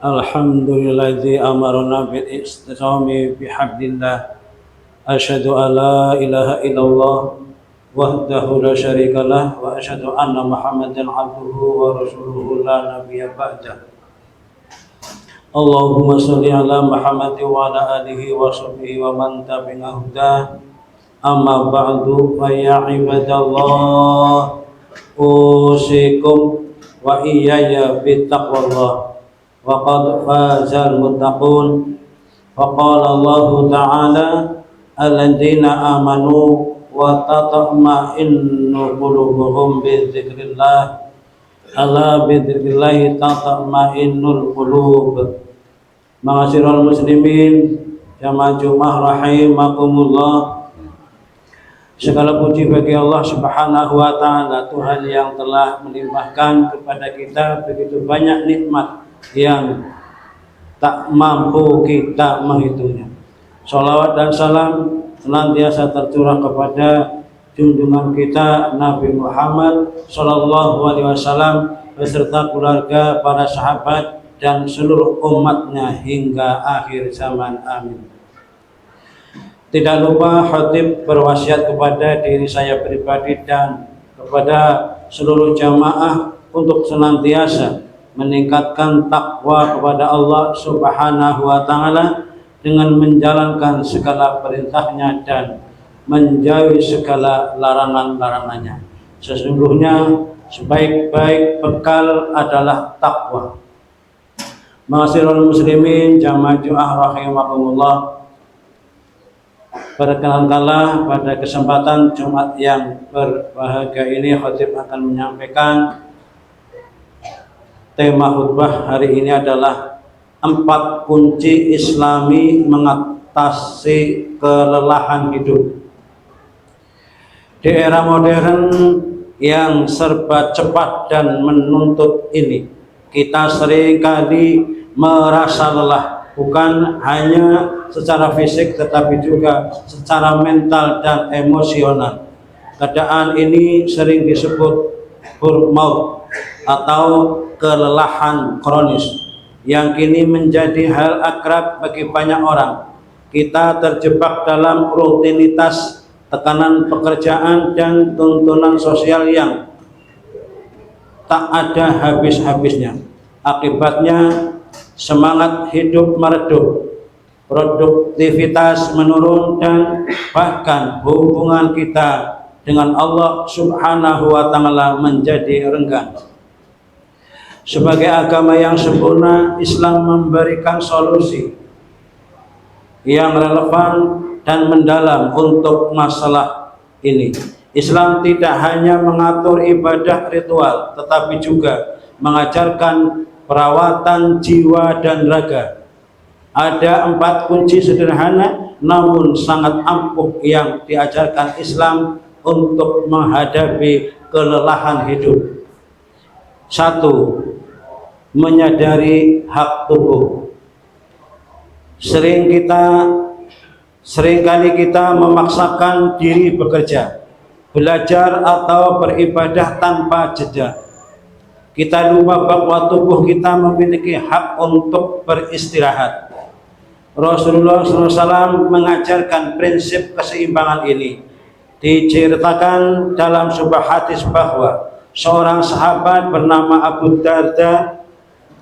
Alhamdulilladzi amarna bil istisami bihamdillah. Asyhadu an la ilaha illallah wahdahu la syarikalah wa asyhadu anna Muhammadan abduhu wa rasuluhu la nabiyya ba'dah. Allahumma shalli ala Muhammad wa ala alihi wa sahbihi wa man tabi'a huda. Amma ba'du fa ya ibadallah usikum wa iyaya bittaqwallah. Wa qad fazal muttaqun. Wa qala Allah ta'ala alladzina amanu wa tatma'innu qulubuhum bi dzikrillah. Ala bi dzikrillah tatma'innul qulub. Ma'asyiral muslimin jamaah Jumat rahimakumullah. Segala puji bagi Allah Subhanahu wa taala, Tuhan yang telah melimpahkan kepada kita begitu banyak nikmat yang tak mampu kita menghitungnya. Shalawat dan salam senantiasa tercurah kepada junjungan kita Nabi Muhammad Sallallahu Alaihi Wasallam beserta keluarga, para sahabat dan seluruh umatnya hingga akhir zaman. Amin. Tidak lupa khatib berwasiat kepada diri saya pribadi dan kepada seluruh jamaah untuk senantiasa meningkatkan takwa kepada Allah Subhanahu wa taala dengan menjalankan segala perintahnya dan menjauhi segala larangan-larangannya. Sesungguhnya sebaik-baik bekal adalah takwa. Ma'asyiral muslimin jamaah rahimakumullah. Perkenankanlah pada kesempatan Jumat yang berbahagia ini khatib akan menyampaikan tema khutbah hari ini adalah 4 kunci Islami mengatasi kelelahan hidup. Di era modern yang serba cepat dan menuntut ini, kita seringkali merasa lelah, bukan hanya secara fisik tetapi juga secara mental dan emosional. Keadaan ini sering disebut burnout atau kelelahan kronis yang kini menjadi hal akrab bagi banyak orang. Kita terjebak dalam rutinitas, tekanan pekerjaan dan tuntunan sosial yang tak ada habis-habisnya. Akibatnya semangat hidup meredup, produktivitas menurun dan bahkan hubungan kita dengan Allah Subhanahu wa taala menjadi renggang. Sebagai agama yang sempurna, Islam memberikan solusi yang relevan dan mendalam untuk masalah ini. Islam tidak hanya mengatur ibadah ritual, tetapi juga mengajarkan perawatan jiwa dan raga. Ada 4 kunci sederhana namun sangat ampuh yang diajarkan Islam untuk menghadapi kelelahan hidup. 1. Menyadari hak tubuh. Seringkali kita memaksakan diri bekerja, belajar atau beribadah tanpa jeda. Kita lupa bahwa tubuh kita memiliki hak untuk beristirahat. Rasulullah SAW mengajarkan prinsip keseimbangan ini. Diceritakan dalam sebuah hadis bahwa seorang sahabat bernama Abu Darda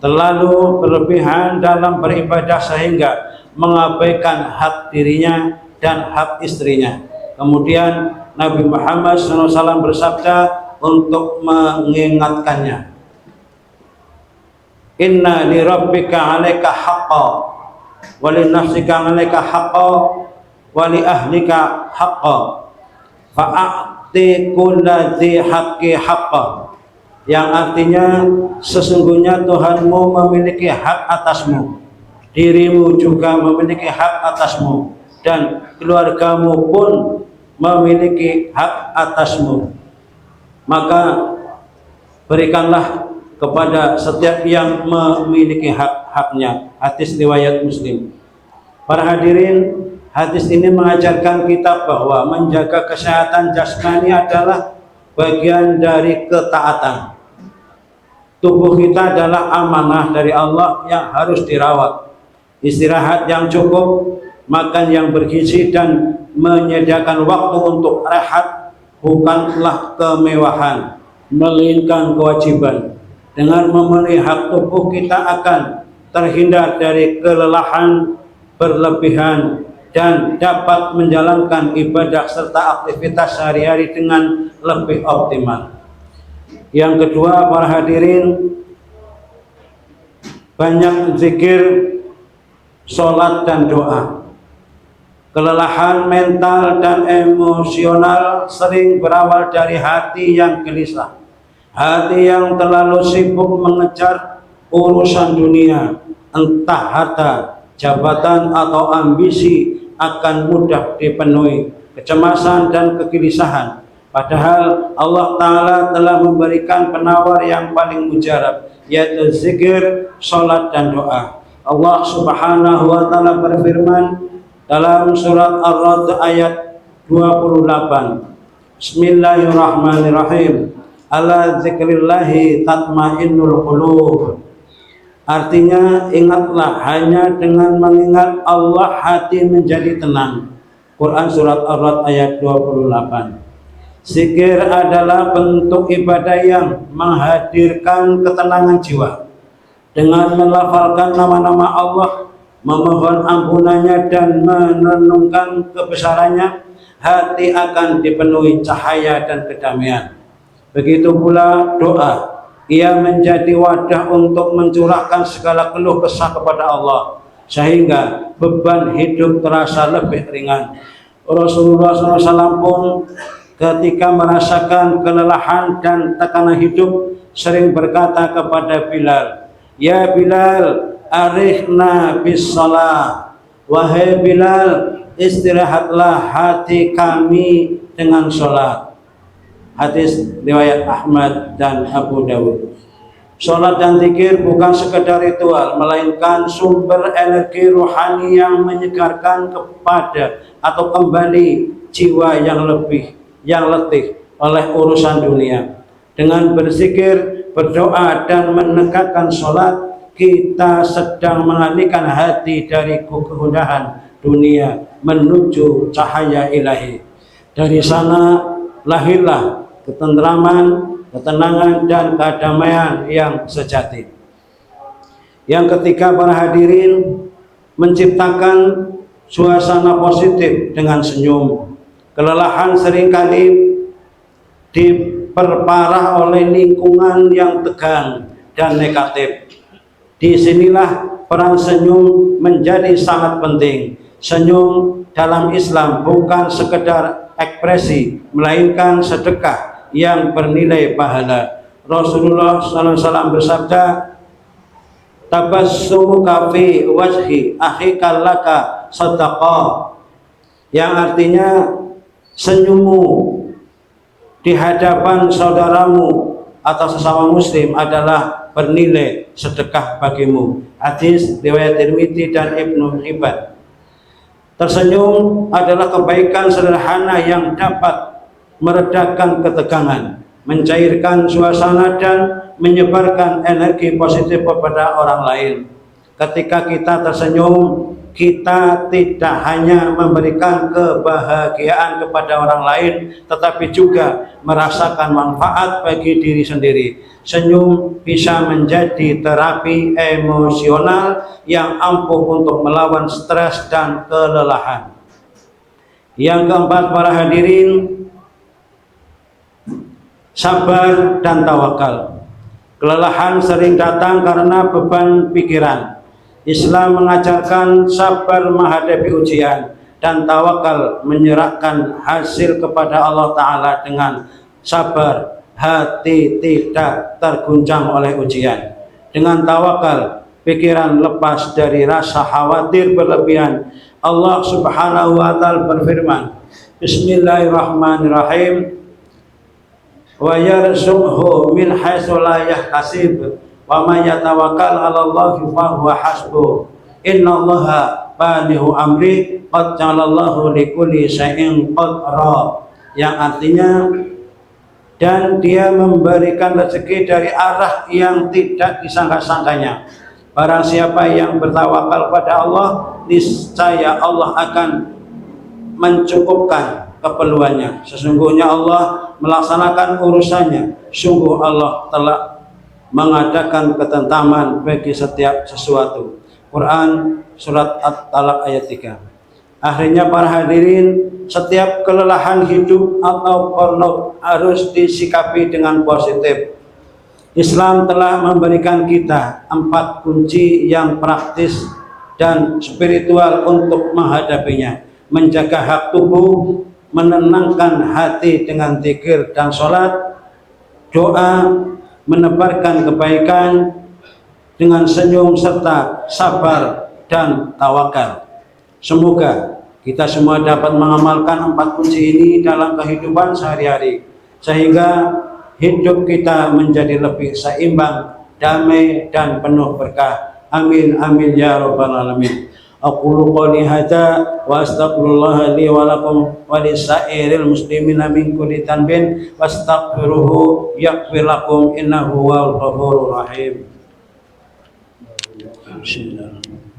terlalu berlebihan dalam beribadah sehingga mengabaikan hak dirinya dan hak istrinya. Kemudian Nabi Muhammad SAW bersabda untuk mengingatkannya, Inna li rabbika 'alaika haqqan wa li nafsika 'alaika haqqan wa li ahlika haqqan fa'ati kulladzi haqqi haqqan, yang artinya sesungguhnya Tuhanmu memiliki hak atasmu, dirimu juga memiliki hak atasmu, dan keluargamu pun memiliki hak atasmu. Maka berikanlah kepada setiap yang memiliki hak-haknya. Hadis riwayat Muslim. Para hadirin, hadis ini mengajarkan kita bahwa menjaga kesehatan jasmani adalah bagian dari ketaatan. Tubuh kita adalah amanah dari Allah yang harus dirawat. Istirahat yang cukup, makan yang bergizi, dan menyediakan waktu untuk rehat bukanlah kemewahan, melainkan kewajiban. Dengan memenuhi hak tubuh, kita akan terhindar dari kelelahan berlebihan dan dapat menjalankan ibadah serta aktivitas sehari-hari dengan lebih optimal. Yang kedua, para hadirin, banyak zikir, sholat dan doa. Kelelahan mental dan emosional sering berawal dari hati yang gelisah, hati yang terlalu sibuk mengejar urusan dunia, entah harta, jabatan atau ambisi akan mudah dipenuhi kecemasan dan kegelisahan. Padahal Allah Ta'ala telah memberikan penawar yang paling mujarab, yaitu zikir, sholat dan doa. Allah Subhanahu wa Ta'ala berfirman dalam surat Ar-Ra'd ayat 28. Bismillahirrahmanirrahim. Ala zikrillahi tatmainnul qulub. Artinya, ingatlah, hanya dengan mengingat Allah hati menjadi tenang. Quran surat Ar-Ra'd ayat 28. Zikir adalah bentuk ibadah yang menghadirkan ketenangan jiwa. Dengan melafalkan nama-nama Allah, memohon ampunannya dan merenungkan kebesarannya, hati akan dipenuhi cahaya dan kedamaian. Begitu pula doa, ia menjadi wadah untuk mencurahkan segala keluh kesah kepada Allah, sehingga beban hidup terasa lebih ringan. Rasulullah SAW pun ketika merasakan kelelahan dan tekanan hidup sering berkata kepada Bilal, "Ya Bilal, arihna bis shalah." Wahai Bilal, istirahatlah hati kami dengan sholat. Hadis riwayat Ahmad dan Abu Dawud. Sholat dan zikir bukan sekedar ritual, melainkan sumber energi rohani yang menyegarkan kepada atau kembali jiwa yang letih oleh urusan dunia. Dengan berzikir, berdoa dan menegakkan sholat, kita sedang mengalihkan hati dari kegundahan dunia menuju cahaya ilahi. Dari sana lahirlah ketentraman, ketenangan dan kedamaian yang sejati. Yang ketiga, para hadirin, menciptakan suasana positif dengan senyum. Kelelahan seringkali diperparah oleh lingkungan yang tegang dan negatif. Disinilah peran senyum menjadi sangat penting. Senyum dalam Islam bukan sekedar ekspresi, melainkan sedekah yang bernilai pahala. Rasulullah SAW bersabda, "Tabassumuka fi wajhi akhika laka sadaqah," yang artinya senyummu di hadapan saudaramu atau sesama muslim adalah bernilai sedekah bagimu. Hadis riwayat Tirmidzi dan Ibnu Hibban. Tersenyum adalah kebaikan sederhana yang dapat meredakan ketegangan, mencairkan suasana dan menyebarkan energi positif kepada orang lain. Ketika kita tersenyum, kita tidak hanya memberikan kebahagiaan kepada orang lain, tetapi juga merasakan manfaat bagi diri sendiri. Senyum bisa menjadi terapi emosional yang ampuh untuk melawan stres dan kelelahan. Yang keempat, para hadirin, sabar dan tawakal. Kelelahan sering datang karena beban pikiran. Islam mengajarkan sabar menghadapi ujian dan tawakal menyerahkan hasil kepada Allah Ta'ala. Dengan sabar, hati tidak terguncang oleh ujian. Dengan tawakal, pikiran lepas dari rasa khawatir berlebihan. Allah Subhanahu wa Ta'ala berfirman, Bismillahirrahmanirrahim, wa yarzuqhu min haitsu la yahtasib, wa may yatawakkal 'alallahi fa huwa hasbuh, innallaha balighu amri, qad ja'alallahu likulli syai'in qadra. Yang artinya, dan Dia memberikan rezeki dari arah yang tidak disangka-sangkanya. Barang siapa yang bertawakal pada Allah, niscaya Allah akan mencukupkan keperluannya. Sesungguhnya Allah melaksanakan urusannya. Sungguh Allah telah mengadakan ketentaman bagi setiap sesuatu. Quran surat At-Talaq ayat 3. Akhirnya para hadirin, setiap kelelahan hidup atau burnout harus disikapi dengan positif. Islam telah memberikan kita 4 kunci yang praktis dan spiritual untuk menghadapinya. Menjaga hak tubuh, menenangkan hati dengan zikir dan sholat, doa, menebarkan kebaikan dengan senyum serta sabar dan tawakal. Semoga kita semua dapat mengamalkan 4 kunci ini dalam kehidupan sehari-hari, sehingga hidup kita menjadi lebih seimbang, damai, dan penuh berkah. Amin amin ya rabbal alamin. Aqulu qouli hadza wa astaghfirullah li wa lakum wa lisairil muslimina min kulli dhanbin wastaghfiruhu yaghfir lakum innahu huwal ghafurur rahim. Bismillahirrahmanirrahim.